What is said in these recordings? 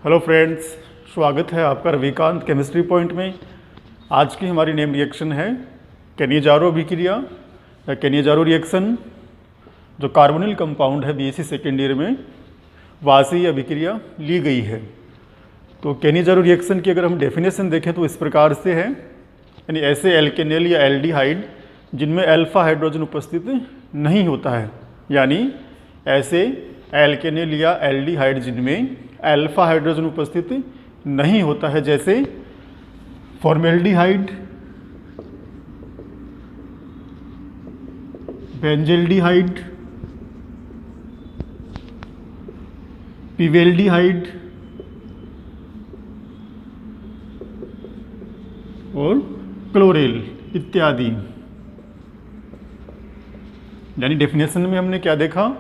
Hello friends, स्वागत है आपका रविकांत केमिस्ट्री पॉइंट में। आज की हमारी नेम रिएक्शन है कैनिजारो अभिक्रिया या कैनिजारो रिएक्शन, जो कार्बोनिल कंपाउंड है बीएससी सेकेंड ईयर में, वहाँ से ये अभिक्रिया ली गई है। तो कैनिजारो रिएक्शन की अगर हम डेफिनेशन देखें तो इस प्रकार से है, यानी ऐसे एल्केनेल या एल्डिहाइड जिनमें अल्फा हाइड्रोजन उपस्थित नहीं होता है, यानी ऐसे एल्केनेल या एल्डिहाइड जिनमें अल्फा हाइड्रोजन उपस्थित नहीं होता है, जैसे फॉर्मेल्डिहाइड, बेंजेल्डिहाइड, पिवेल्डिहाइड और क्लोरेल इत्यादि। यानी डेफिनेशन में हमने क्या देखा,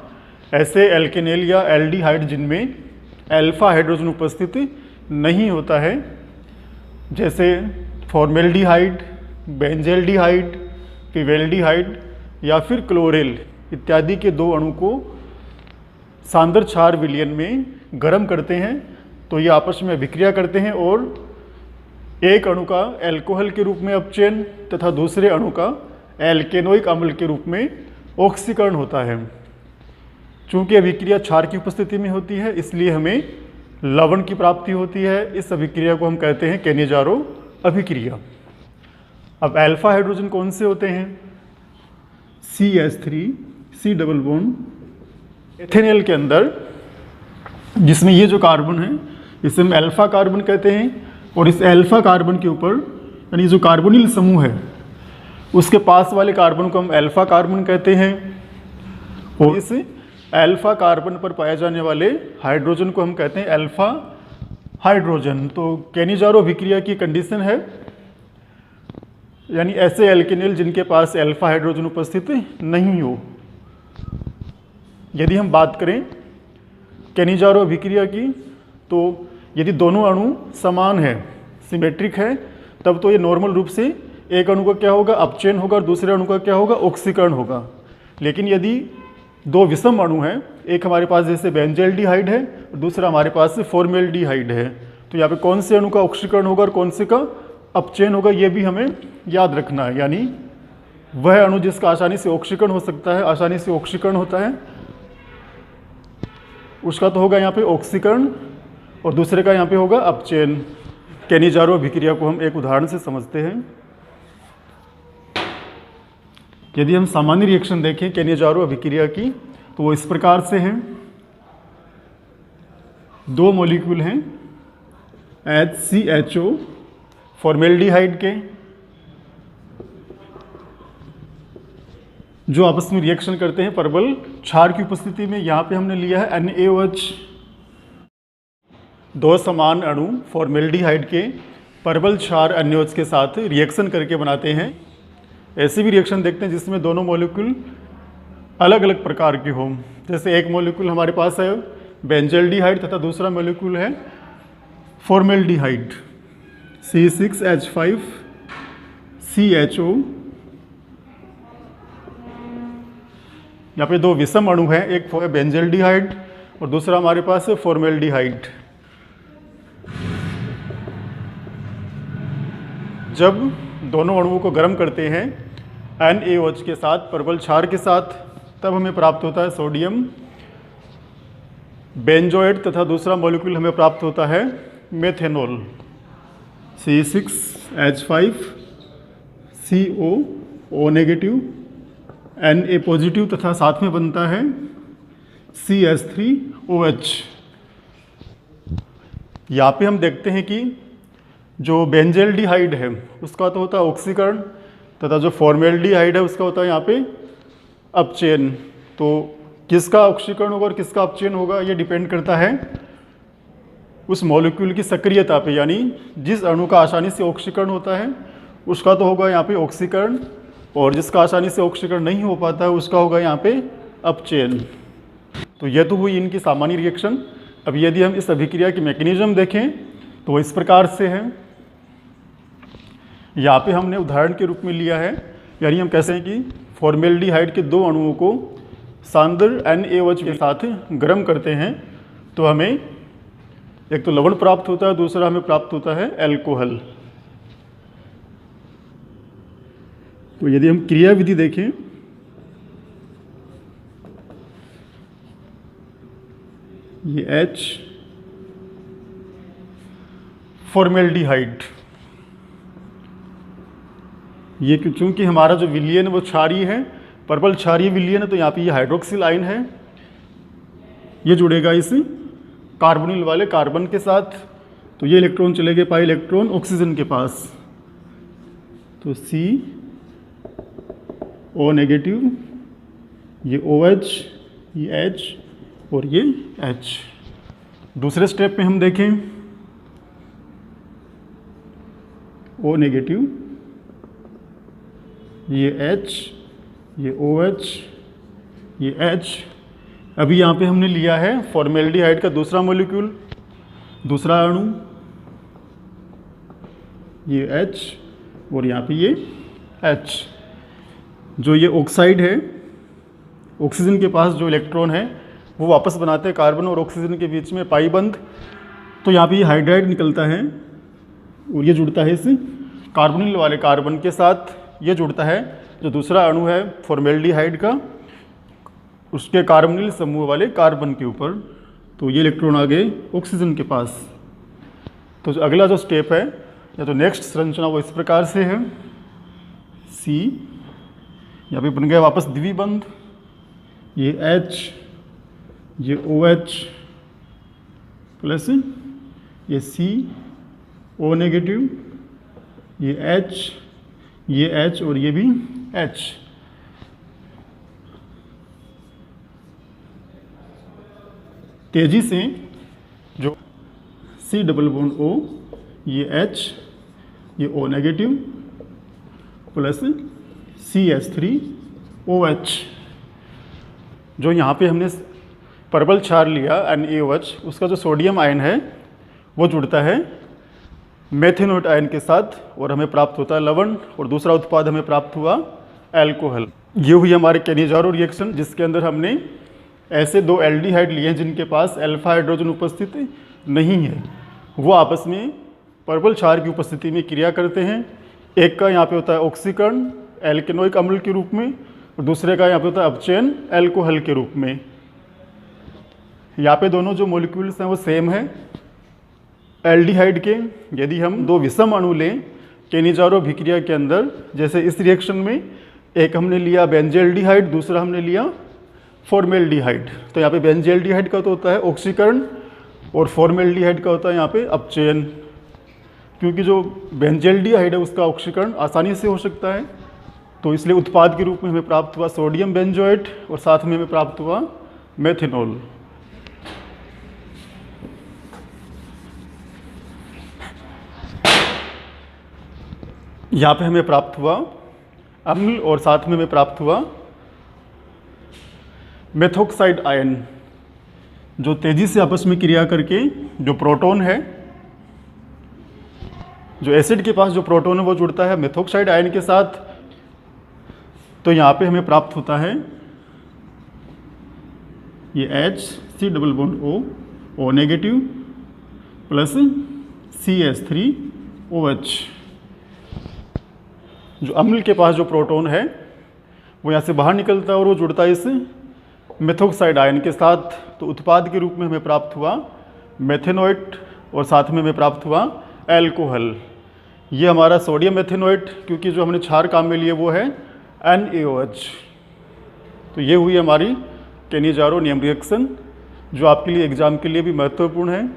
ऐसे एल्केनेल या एल्डिहाइड जिनमें अल्फा हाइड्रोजन उपस्थित नहीं होता है, जैसे फॉर्मेल्डिहाइड, बेंजेल्डिहाइड, पिवेल्डिहाइड या फिर क्लोरेल इत्यादि के दो अणु को सांद्र क्षार विलयन में गर्म करते हैं तो ये आपस में अभिक्रिया करते हैं और एक अणु का एल्कोहल के रूप में अपचयन तथा दूसरे अणु का एल्केनोइक अम्ल के रूप में ऑक्सीकरण होता है। चूंकि अभिक्रिया क्षार की उपस्थिति में होती है, इसलिए हमें लवण की प्राप्ति होती है। इस अभिक्रिया को हम कहते हैं कैनिजारो अभिक्रिया। अब अल्फा हाइड्रोजन कौन से होते हैं? CH3 C double bond ethanol के अंदर, जिसमें ये जो कार्बन है इसे हम अल्फा कार्बन कहते हैं, और इस अल्फा कार्बन के ऊपर यानी जो कार्बोनिल समूह है उसके पास वाले कार्बन को हम अल्फा कार्बन कहते हैं, और इस अल्फा कार्बन पर पाए जाने वाले हाइड्रोजन को हम कहते हैं अल्फा हाइड्रोजन। तो कैनिजारो अभिक्रिया की कंडीशन है, यानी ऐसे एल्केनेल जिनके पास अल्फा हाइड्रोजन उपस्थित नहीं हो। यदि हम बात करें कैनिजारो अभिक्रिया की, तो यदि दोनों अणु समान है, सिमेट्रिक है, तब तो ये नॉर्मल रूप से एक अणु का क्या होगा, अपचयन होगा, और दूसरे अणु का क्या होगा, ऑक्सीकरण होगा। लेकिन यदि दो विषम अणु हैं, एक हमारे पास जैसे बेंजेल्डिहाइड है और दूसरा हमारे पास फॉर्मेल्डिहाइड है, तो यहाँ पे कौन से अणु का ऑक्सीकरण होगा और कौन से का अपचयन होगा, ये भी हमें याद रखना है। यानी वह अणु जिसका आसानी से ऑक्सीकरण हो सकता है, आसानी से ऑक्सीकरण होता है, उसका तो होगा यहाँ पे ऑक्सीकरण, और दूसरे का यहाँ पे होगा अपचयन। कैनिजारो अभिक्रिया को हम एक उदाहरण से समझते हैं। यदि हम सामान्य रिएक्शन देखें कैनिजारो अभिक्रिया की, तो वो इस प्रकार से है। दो मॉलिक्यूल हैं HCHO फॉर्मेल्डिहाइड के, जो आपस में रिएक्शन करते हैं प्रबल क्षार की उपस्थिति में। यहाँ पे हमने लिया है NaOH। दो समान अणु फॉर्मेल्डिहाइड के प्रबल क्षार NaOH के साथ रिएक्शन करके बनाते हैं। ऐसे भी रिएक्शन देखते हैं जिसमें दोनों मॉलिक्यूल अलग अलग प्रकार के हों। जैसे एक मॉलिक्यूल हमारे पास है बेंजेल्डिहाइड तथा दूसरा मॉलिक्यूल है फॉर्मेल्डिहाइड, C6H5CHO। यहाँ पे दो विषम अणु हैं, एक बेंजेल्डिहाइड और दूसरा हमारे पास है फॉर्मेल्डिहाइड। जब दोनों अणुओं को गर्म करते हैं NaOH के साथ, प्रबल क्षार के साथ, तब हमें प्राप्त होता है सोडियम बेंजोएट तथा दूसरा मॉलिक्यूल हमें प्राप्त होता है methanol, C6H5CO negative, Na positive तथा साथ में बनता है CH3OH। यहाँ पे हम देखते हैं कि जो बेंजेल्डिहाइड है उसका तो होता है ऑक्सीकरण, तथा जो फॉर्मेल्डिहाइड है उसका होता है यहाँ पे अपचयन। तो किसका ऑक्सीकरण होगा और किसका अपचयन होगा, ये डिपेंड करता है उस मॉलिक्यूल की सक्रियता पे। यानी जिस अणु का आसानी से ऑक्सीकरण होता है उसका तो होगा यहाँ पे ऑक्सीकरण, और जिसका आसानी से ऑक्सीकरण नहीं हो पाता है उसका होगा यहाँ पे अपचयन। तो यह तो हुई इनकी सामान्य रिएक्शन। अब यदि हम इस अभिक्रिया की मैकेनिज्म देखें तो वो इस प्रकार से है। यहाँ पे हमने उदाहरण के रूप में लिया है, यानी हम कहते हैं कि फॉर्मेल्डिहाइड के दो अणुओं को सांद्र NaOH के साथ गर्म करते हैं तो हमें एक तो लवण प्राप्त होता है, दूसरा हमें प्राप्त होता है एल्कोहल। तो यदि हम क्रिया विधि देखें, ये H फॉर्मेल्डिहाइड, ये चूंकि हमारा जो विलयन वो क्षारीय है, पर्पल क्षारीय विलयन है, तो यहाँ पे ये हाइड्रोक्सिल आयन है, ये जुड़ेगा इस कार्बोनिल वाले कार्बन के साथ, तो ये इलेक्ट्रॉन चले गए पाई इलेक्ट्रॉन ऑक्सीजन के पास, तो CO नेगेटिव, ये OH, ये H और ये H। दूसरे स्टेप में हम देखें, O नेगेटिव, ये H, ये OH, ये H। अभी यहाँ पे हमने लिया है फॉर्मेल्डिहाइड का दूसरा मॉलिक्यूल, दूसरा अणु, ये H और यहाँ पे ये H। जो ये ऑक्साइड है, ऑक्सीजन के पास जो इलेक्ट्रॉन है वो वापस बनाते हैं कार्बन और ऑक्सीजन के बीच में पाई बंद, तो यहाँ पे ये हाइड्राइड निकलता है और ये जुड़ता है इस कार्बोनिल वाले कार्बन के साथ, ये जुड़ता है जो दूसरा अणु है फॉर्मेल्डिहाइड का, उसके कार्बोनिल समूह वाले कार्बन के ऊपर, तो ये इलेक्ट्रॉन आ गए ऑक्सीजन के पास। तो जो अगला जो स्टेप है या जो नेक्स्ट संरचना वो इस प्रकार से है, C, यहाँ पे बन गया वापस द्विबंध, ये H, ये OH प्लस ये CO नेगेटिव, ये H, ये H और ये भी H। तेजी से जो C डबल बॉन्ड O, ये H, ये O नेगेटिव प्लस CH3OH, जो यहाँ पे हमने पर्पल क्षार लिया NaOH, उसका जो सोडियम आयन है वो जुड़ता है मेथेनोइट आयन के साथ और हमें प्राप्त होता है लवण, और दूसरा उत्पाद हमें प्राप्त हुआ एल्कोहल। ये हुई हमारे कैनिजारो रिएक्शन, जिसके अंदर हमने ऐसे दो एल्डिहाइड लिए हैं जिनके पास अल्फा हाइड्रोजन उपस्थित नहीं है, वो आपस में पर्पल क्षार की उपस्थिति में क्रिया करते हैं। एक का यहाँ पे होता है ऑक्सीकरण एल्केनोइक अम्ल के रूप में, और दूसरे का यहाँ पे होता है अपचयन एल्कोहल के रूप में। यहाँ पे दोनों जो मॉलिक्यूल्स हैं वो सेम है एल्डिहाइड के। यदि हम दो विषम अणु लें कैनिजारो अभिक्रिया के अंदर, जैसे इस रिएक्शन में एक हमने लिया बेंजील्डिहाइड, दूसरा हमने लिया फॉर्मेल्डिहाइड, तो यहाँ पे बेंजील्डिहाइड का तो होता है ऑक्सीकरण और फॉर्मेल्डिहाइड का होता है यहाँ पे अपचयन। क्योंकि जो बेंजील्डिहाइड है उसका ऑक्सीकरण आसानी से हो सकता है, तो इसलिए उत्पाद के रूप में हमें प्राप्त हुआ सोडियम बेंजोएट और साथ में हमें प्राप्त हुआ मेथेनॉल। यहाँ पे हमें प्राप्त हुआ अम्ल और साथ में हमें प्राप्त हुआ मेथोक्साइड आयन, जो तेजी से आपस में क्रिया करके जो प्रोटॉन है, जो एसिड के पास जो प्रोटॉन है वो जुड़ता है मेथोक्साइड आयन के साथ। तो यहाँ पे हमें प्राप्त होता है ये H, C double bond O negative plus CH3OH। जो अम्ल के पास जो प्रोटॉन है वो यहाँ से बाहर निकलता है और वो जुड़ता है इस मेथोक्साइड आयन के साथ। तो उत्पाद के रूप में हमें प्राप्त हुआ मेथेनोइट और साथ में हमें प्राप्त हुआ एल्कोहल। ये हमारा सोडियम मेथेनोइट, क्योंकि जो हमने क्षार काम में लिए वो है NaOH। तो ये हुई हमारी कैनिजारो नियम रिएक्शन, जो आपके लिए एग्जाम के लिए भी महत्वपूर्ण है।